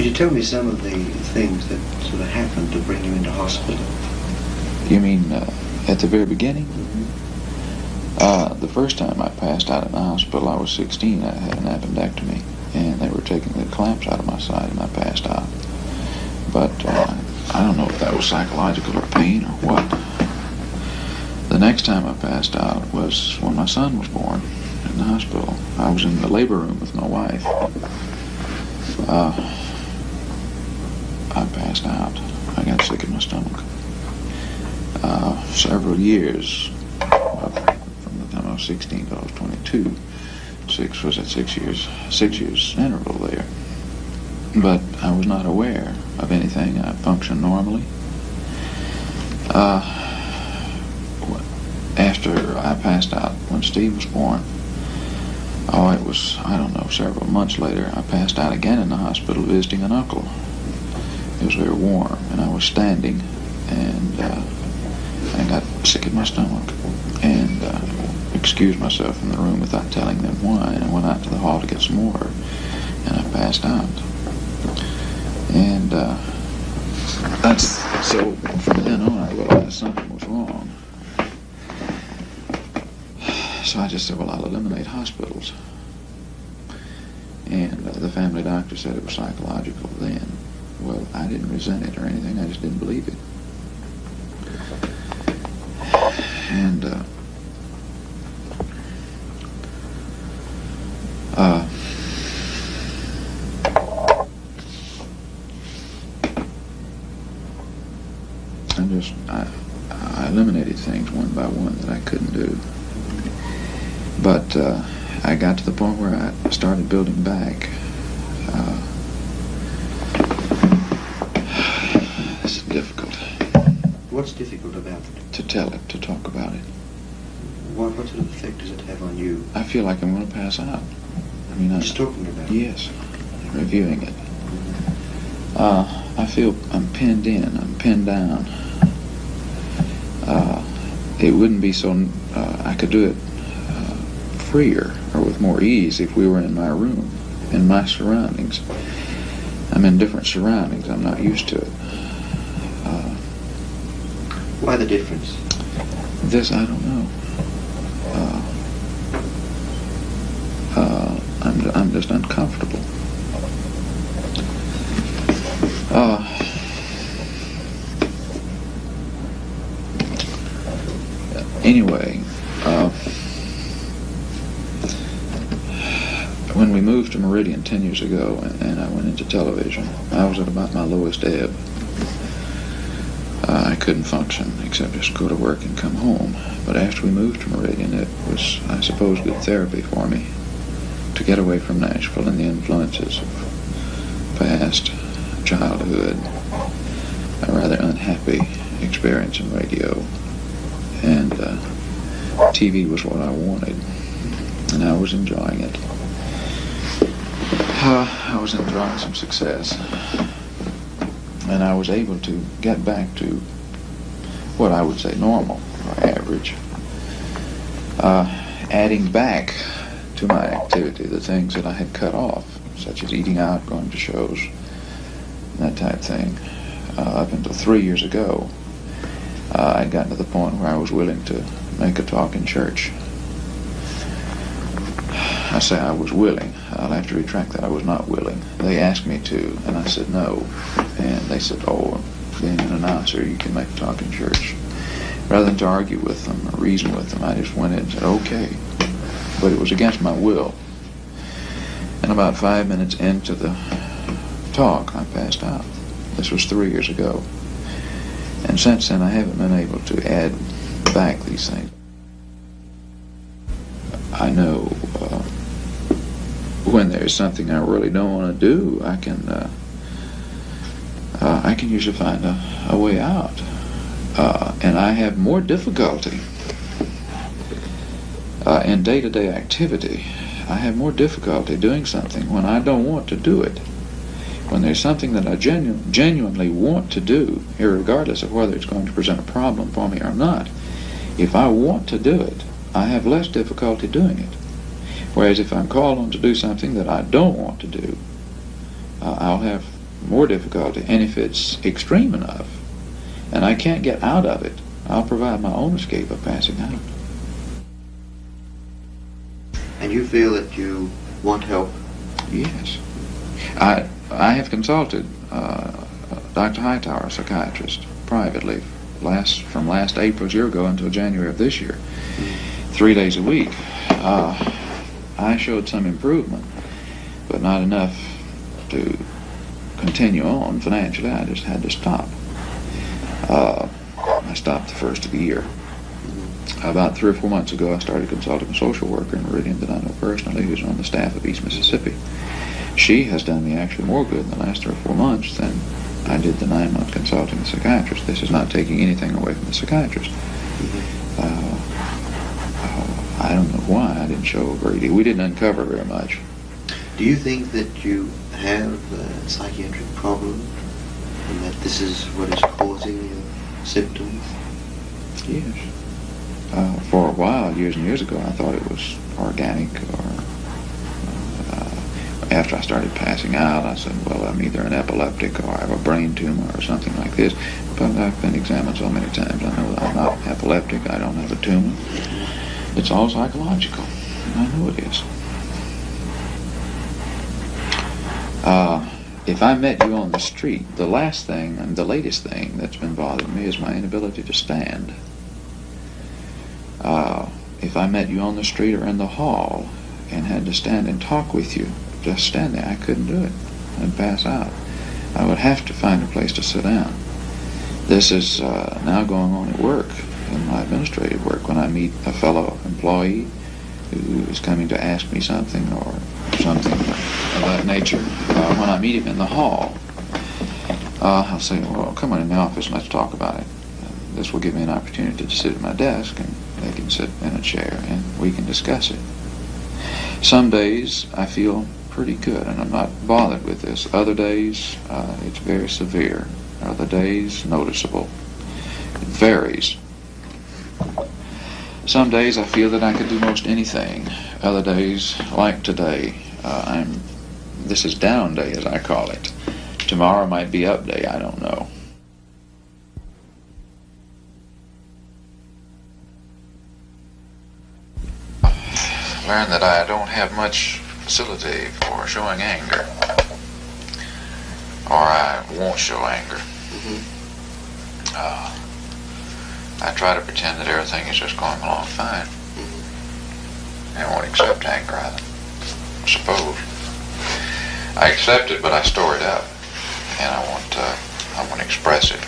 Could you tell me some of the things that sort of happened to bring you into hospital? You mean at the very beginning? Mm-hmm. The first time I passed out in the hospital, I was 16. I had an appendectomy, and they were taking the clamps out of my side, and I passed out. But I don't know if that was psychological or pain or what. The next time I passed out was when my son was born in the hospital. I was in the labor room with my wife. I passed out. I got sick in my stomach. Several years, from the time I was 16 till I was 22, 6 years interval there. But I was not aware of anything. I functioned normally. After I passed out, when Steve was born, it was, I don't know, several months later, I passed out again in the hospital visiting an uncle. It was very warm, and I was standing, and I got sick in my stomach, and excused myself from the room without telling them why, and I went out to the hall to get some water, and I passed out. And so from then on I realized something was wrong. So I just said, well, I'll eliminate hospitals. And the family doctor said it was psychological then. Well, I didn't resent it or anything, I just didn't believe it. And I eliminated things one by one that I couldn't do. But I got to the point where I started building back. This is difficult. What's difficult about it? To tell it, to talk about it. What sort of effect does it have on you? I feel like I'm going to pass out. I mean, just talking about it? Yes, reviewing it. I feel I'm pinned in, I'm pinned down. It wouldn't be so, I could do it freer or with more ease if we were in my room, in my surroundings. I'm in different surroundings, I'm not used to it. Why the difference? This, I don't know. I'm just uncomfortable. Anyway, when we moved to Meridian 10 years ago and I went into television, I was at about my lowest ebb. I couldn't function except just go to work and come home. But after we moved to Meridian, it was, I suppose, good therapy for me to get away from Nashville and the influences of past childhood, a rather unhappy experience in radio. And TV was what I wanted, and I was enjoying it. I was enjoying some success, and I was able to get back to what I would say normal or average, adding back to my activity the things that I had cut off, such as eating out, going to shows, that type thing. Up until 3 years ago, I'd gotten to the point where I was willing to make a talk in church. I say I was willing. I'll have to retract that. I was not willing. They asked me to, and I said no. And they said, oh, being an announcer, you can make a talk in church. Rather than to argue with them or reason with them, I just went in and said, okay. But it was against my will. And about 5 minutes into the talk, I passed out. This was 3 years ago. And since then, I haven't been able to add back these things. I know when there's something I really don't want to do, I can usually find a way out. And I have more difficulty in day-to-day activity. I have more difficulty doing something when I don't want to do it. When there's something that I genuinely want to do, irregardless of whether it's going to present a problem for me or not, if I want to do it, I have less difficulty doing it. Whereas if I'm called on to do something that I don't want to do, I'll have more difficulty. And if it's extreme enough, and I can't get out of it, I'll provide my own escape of passing out. And you feel that you want help? Yes. I have consulted Dr. Hightower, a psychiatrist, privately, from last April, a year ago, until January of this year, 3 days a week. I showed some improvement, but not enough to continue on financially. I just had to stop. I stopped the first of the year. About 3 or 4 months ago, I started consulting a social worker in Meridian that I know personally, who's on the staff of East Mississippi. She has done me actually more good in the last 3 or 4 months than I did the 9-month consulting the psychiatrist. This is not taking anything away from the psychiatrist. I don't know why I didn't show greedy. We didn't uncover very much. Do you think that you have a psychiatric problem and that this is what is causing your symptoms? Yes. For a while, years and years ago, I thought it was organic, or after I started passing out, I said, well, I'm either an epileptic or I have a brain tumor or something like this. But I've been examined so many times. I know that I'm not epileptic. I don't have a tumor. It's all psychological. And I know it is. If I met you on the street, the last thing and the latest thing that's been bothering me is my inability to stand. If I met you on the street or in the hall and had to stand and talk with you, just stand there, I couldn't do it. I'd pass out. I would have to find a place to sit down. This is now going on at work, in my administrative work, when I meet a fellow employee who is coming to ask me something or something of that nature. When I meet him in the hall, I'll say, well, come on in the office and let's talk about it. And this will give me an opportunity to sit at my desk, and they can sit in a chair and we can discuss it. Some days I feel pretty good and I'm not bothered with this. Other days it's very severe. Other days noticeable. It varies. Some days I feel that I could do most anything. Other days, like today, this is down day, as I call it. Tomorrow might be up day, I don't know. Learned that I don't have much facility for showing anger, or I won't show anger. I try to pretend that everything is just going along fine. I won't accept anger either, I suppose. I accept it, but I store it up, and I want to express it.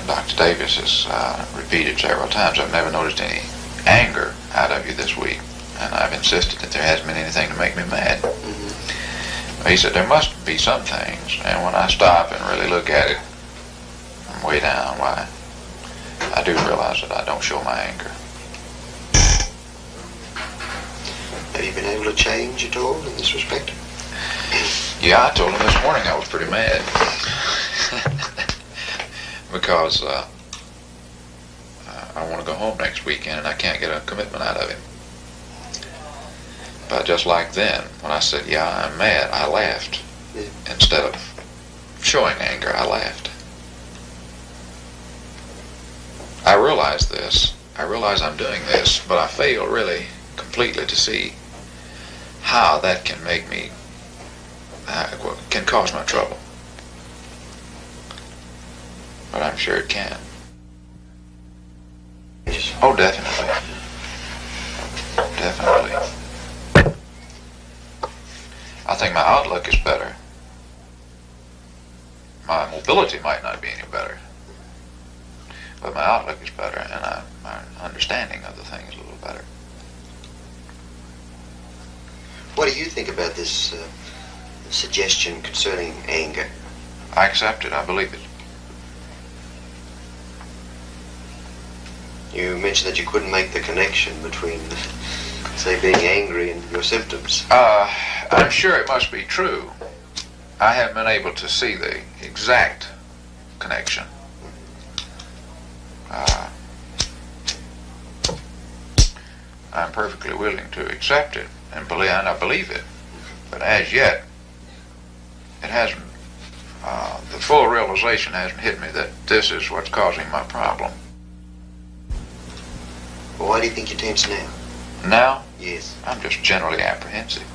Dr. Davis has repeated several times, I've never noticed any anger out of you this week, and I've insisted that there hasn't been anything to make me mad. He said there must be some things, and when I stop and really look at it from way down, why, I do realize that I don't show my anger. Have you been able to change at all in this respect? Yeah, I told him this morning I was pretty mad. Because I want to go home next weekend and I can't get a commitment out of him. But just like then, when I said, yeah, I'm mad, I laughed. Yeah. Instead of showing anger, I laughed. I realize this. I realize I'm doing this, but I fail really completely to see how that can make me, can cause my trouble. But I'm sure it can. Oh, definitely. Definitely. I think my outlook is better. My mobility might not be any better. But my outlook is better, and my understanding of the thing is a little better. What do you think about this suggestion concerning anger? I accept it. I believe it. You mentioned that you couldn't make the connection between, say, being angry and your symptoms. I'm sure it must be true. I haven't been able to see the exact connection. I'm perfectly willing to accept it and I believe it. But as yet, it hasn't, the full realization hasn't hit me that this is what's causing my problem. Well, why do you think you're tense now? Now? Yes. I'm just generally apprehensive.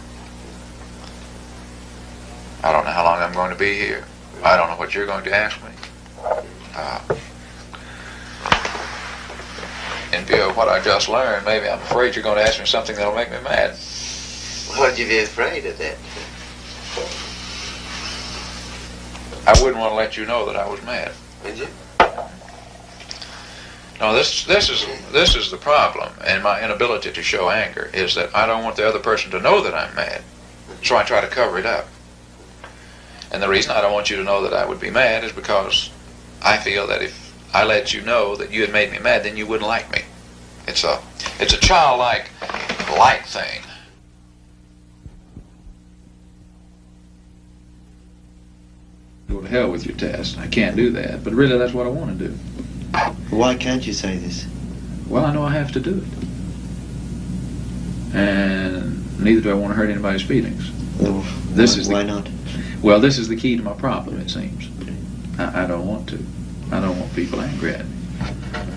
I don't know how long I'm going to be here. I don't know what you're going to ask me. In view of what I just learned, maybe I'm afraid you're going to ask me something that'll make me mad. Why would you be afraid of that? I wouldn't want to let you know that I was mad. Would you? No, this is the problem, and my inability to show anger is that I don't want the other person to know that I'm mad, so I try to cover it up. And the reason I don't want you to know that I would be mad is because I feel that if I let you know that you had made me mad, then you wouldn't like me. It's a childlike thing. Go to hell with your test. I can't do that, but really that's what I want to do. Why can't you say this? Well, I know I have to do it. And neither do I want to hurt anybody's feelings. Well, why not? Well, this is the key to my problem, it seems. I don't want to. I don't want people angry at me.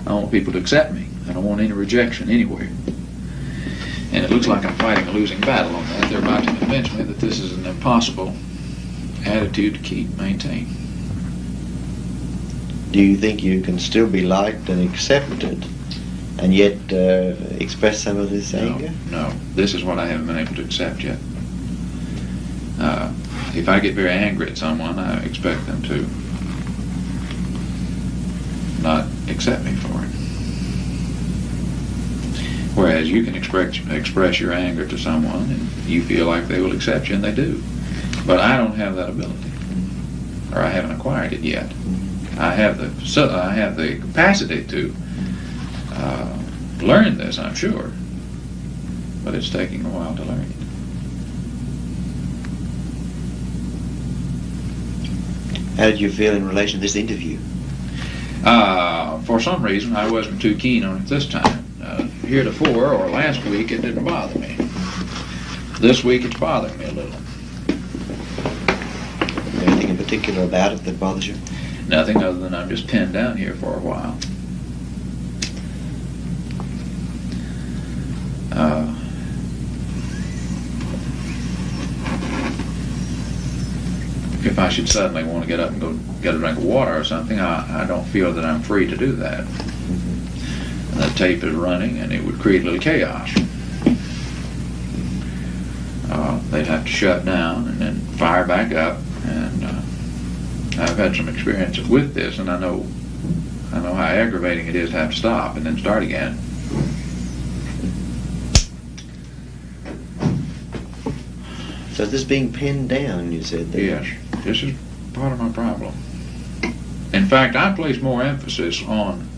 I want people to accept me. I don't want any rejection anywhere. And it looks like I'm fighting a losing battle on that. They're about to convince me that this is an impossible attitude to maintain. Do you think you can still be liked and accepted and yet express some of this anger? No. This is what I haven't been able to accept yet. If I get very angry at someone, I expect them to not accept me for it. Whereas you can express your anger to someone and you feel like they will accept you, and they do. But I don't have that ability, or I haven't acquired it yet. I have the capacity to learn this, I'm sure, but it's taking a while to learn it. How did you feel in relation to this interview? For some reason, I wasn't too keen on it this time. Heretofore, or last week, it didn't bother me. This week, it's bothering me a little. Anything in particular about it that bothers you? Nothing other than I'm just pinned down here for a while. If I should suddenly want to get up and go get a drink of water or something, I don't feel that I'm free to do that. And the tape is running, and it would create a little chaos. They'd have to shut down and then fire back up, and I've had some experience with this, and I know how aggravating it is to have to stop and then start again. So this being pinned down, you said? Yes, this is part of my problem. In fact, I place more emphasis on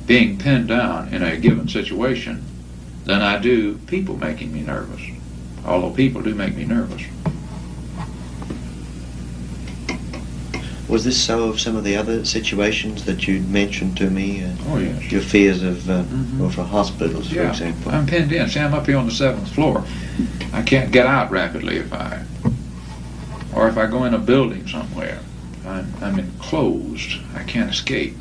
being pinned down in a given situation than I do people making me nervous, although people do make me nervous. Was this so of some of the other situations that you'd mentioned to me? Oh, yes. Your fears of or for hospitals, for example? I'm pinned in. See, I'm up here on the 7th floor. I can't get out rapidly if I go in a building somewhere. I'm enclosed. I can't escape.